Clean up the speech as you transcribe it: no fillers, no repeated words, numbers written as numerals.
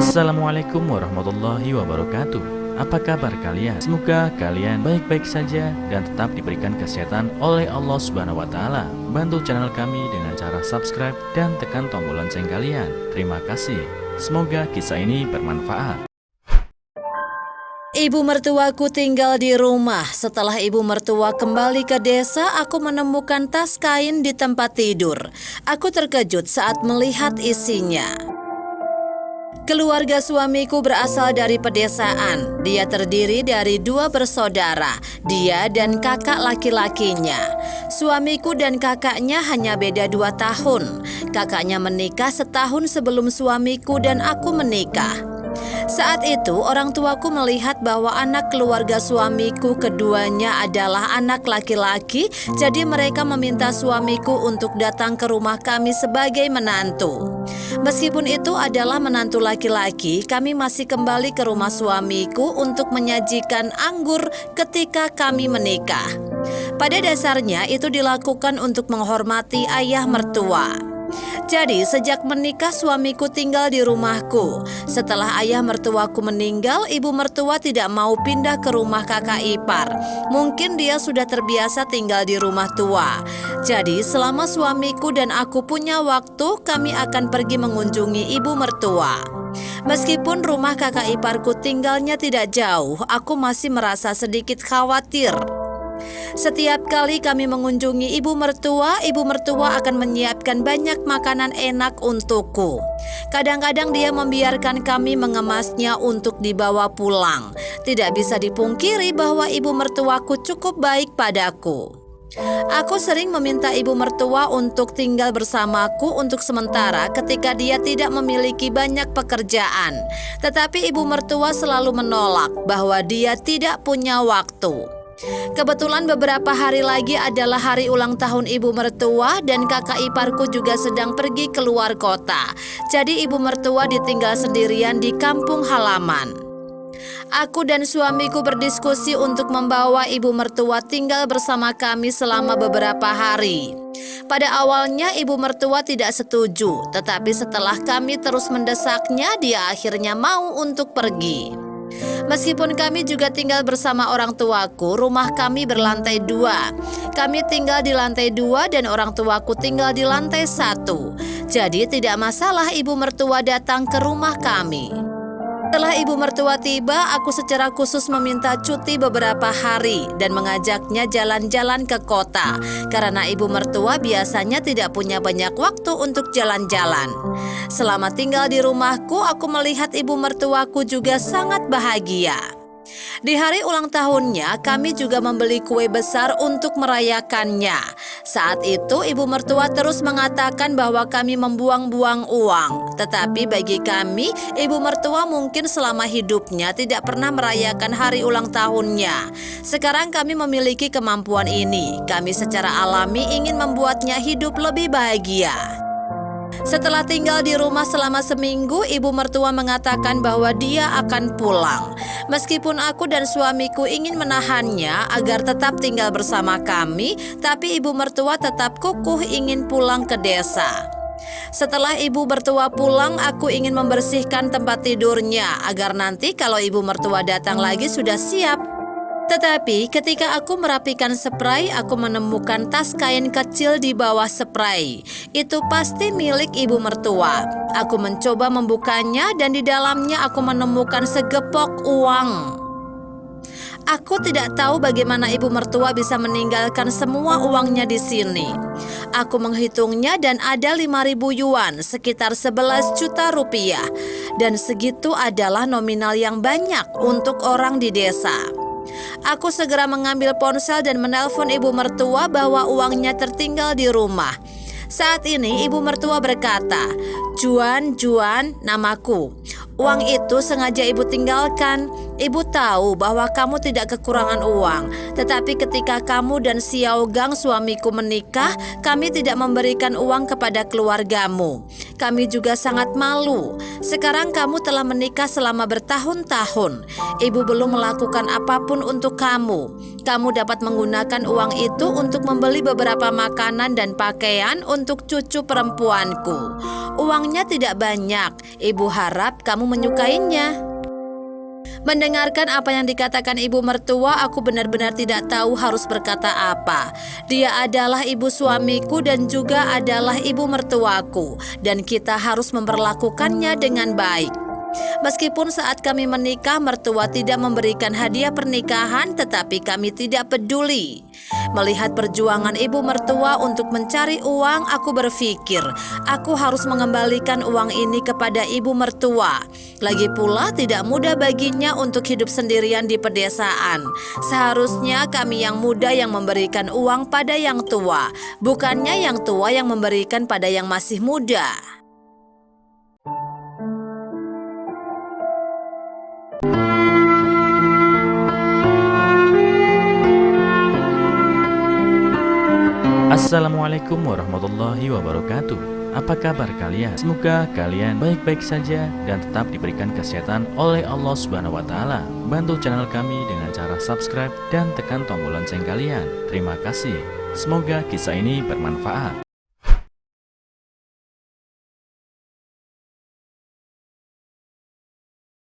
Assalamualaikum warahmatullahi wabarakatuh. Apa kabar kalian? Semoga kalian baik-baik saja dan tetap diberikan kesehatan oleh Allah Subhanahu wa Ta'ala. Bantu channel kami dengan cara subscribe dan tekan tombol lonceng kalian. Terima kasih. Semoga kisah ini bermanfaat. Ibu mertuaku tinggal di rumah. Setelah ibu mertua kembali ke desa, aku menemukan tas kain di tempat tidur. Aku terkejut saat melihat isinya. Keluarga suamiku berasal dari pedesaan. Dia terdiri dari 2 bersaudara, dia dan kakak laki-lakinya. Suamiku dan kakaknya hanya beda 2 tahun. Kakaknya menikah setahun sebelum suamiku dan aku menikah. Saat itu orang tuaku melihat bahwa anak keluarga suamiku keduanya adalah anak laki-laki, jadi mereka meminta suamiku untuk datang ke rumah kami sebagai menantu. Meskipun itu adalah menantu laki-laki, kami masih kembali ke rumah suamiku untuk menyajikan anggur ketika kami menikah. Pada dasarnya itu dilakukan untuk menghormati ayah mertua. Jadi sejak menikah suamiku tinggal di rumahku. Setelah ayah mertuaku meninggal, ibu mertua tidak mau pindah ke rumah kakak ipar. Mungkin dia sudah terbiasa tinggal di rumah tua. Jadi selama suamiku dan aku punya waktu, kami akan pergi mengunjungi ibu mertua. Meskipun rumah kakak iparku tinggalnya tidak jauh, aku masih merasa sedikit khawatir. Setiap kali kami mengunjungi ibu mertua akan menyiapkan banyak makanan enak untukku. Kadang-kadang dia membiarkan kami mengemasnya untuk dibawa pulang. Tidak bisa dipungkiri bahwa ibu mertuaku cukup baik padaku. Aku sering meminta ibu mertua untuk tinggal bersamaku untuk sementara ketika dia tidak memiliki banyak pekerjaan. Tetapi ibu mertua selalu menolak bahwa dia tidak punya waktu. Kebetulan beberapa hari lagi adalah hari ulang tahun ibu mertua dan kakak iparku juga sedang pergi keluar kota. Jadi ibu mertua ditinggal sendirian di kampung halaman. Aku dan suamiku berdiskusi untuk membawa ibu mertua tinggal bersama kami selama beberapa hari. Pada awalnya ibu mertua tidak setuju, tetapi setelah kami terus mendesaknya, dia akhirnya mau untuk pergi. Meskipun kami juga tinggal bersama orang tuaku, rumah kami berlantai 2. Kami tinggal di lantai 2 dan orang tuaku tinggal di lantai 1. Jadi tidak masalah ibu mertua datang ke rumah kami. Setelah ibu mertua tiba, aku secara khusus meminta cuti beberapa hari dan mengajaknya jalan-jalan ke kota. Karena ibu mertua biasanya tidak punya banyak waktu untuk jalan-jalan. Selama tinggal di rumahku, aku melihat ibu mertuaku juga sangat bahagia. Di hari ulang tahunnya, kami juga membeli kue besar untuk merayakannya. Saat itu, ibu mertua terus mengatakan bahwa kami membuang-buang uang. Tetapi bagi kami, ibu mertua mungkin selama hidupnya tidak pernah merayakan hari ulang tahunnya. Sekarang kami memiliki kemampuan ini. Kami secara alami ingin membuatnya hidup lebih bahagia. Setelah tinggal di rumah selama seminggu, ibu mertua mengatakan bahwa dia akan pulang. Meskipun aku dan suamiku ingin menahannya agar tetap tinggal bersama kami, tapi ibu mertua tetap kukuh ingin pulang ke desa. Setelah ibu mertua pulang, aku ingin membersihkan tempat tidurnya agar nanti kalau ibu mertua datang lagi sudah siap. Tetapi ketika aku merapikan spray, aku menemukan tas kain kecil di bawah spray. Itu pasti milik ibu mertua. Aku mencoba membukanya dan di dalamnya aku menemukan segepok uang. Aku tidak tahu bagaimana ibu mertua bisa meninggalkan semua uangnya di sini. Aku menghitungnya dan ada 5.000 yuan, sekitar 11 juta rupiah. Dan segitu adalah nominal yang banyak untuk orang di desa. Aku segera mengambil ponsel dan menelpon ibu mertua bahwa uangnya tertinggal di rumah. Saat ini ibu mertua berkata, Juan, namaku. Uang itu sengaja ibu tinggalkan. Ibu tahu bahwa kamu tidak kekurangan uang, tetapi ketika kamu dan Xiao Gang suamiku menikah, kami tidak memberikan uang kepada keluargamu. Kami juga sangat malu. Sekarang kamu telah menikah selama bertahun-tahun. Ibu belum melakukan apapun untuk kamu. Kamu dapat menggunakan uang itu untuk membeli beberapa makanan dan pakaian untuk cucu perempuanku. Uangnya tidak banyak. Ibu harap kamu menyukainya. Mendengarkan apa yang dikatakan ibu mertua, aku benar-benar tidak tahu harus berkata apa. Dia adalah ibu suamiku dan juga adalah ibu mertuaku, dan kita harus memperlakukannya dengan baik. Meskipun saat kami menikah, mertua tidak memberikan hadiah pernikahan, tetapi kami tidak peduli. Melihat perjuangan ibu mertua untuk mencari uang, aku berpikir, aku harus mengembalikan uang ini kepada ibu mertua. Lagi pula tidak mudah baginya untuk hidup sendirian di pedesaan. Seharusnya kami yang muda yang memberikan uang pada yang tua, bukannya yang tua yang memberikan pada yang masih muda. Assalamualaikum warahmatullahi wabarakatuh. Apa kabar kalian? Semoga kalian baik-baik saja dan tetap diberikan kesehatan oleh Allah Subhanahu wa taala. Bantu channel kami dengan cara subscribe dan tekan tombol lonceng kalian. Terima kasih. Semoga kisah ini bermanfaat.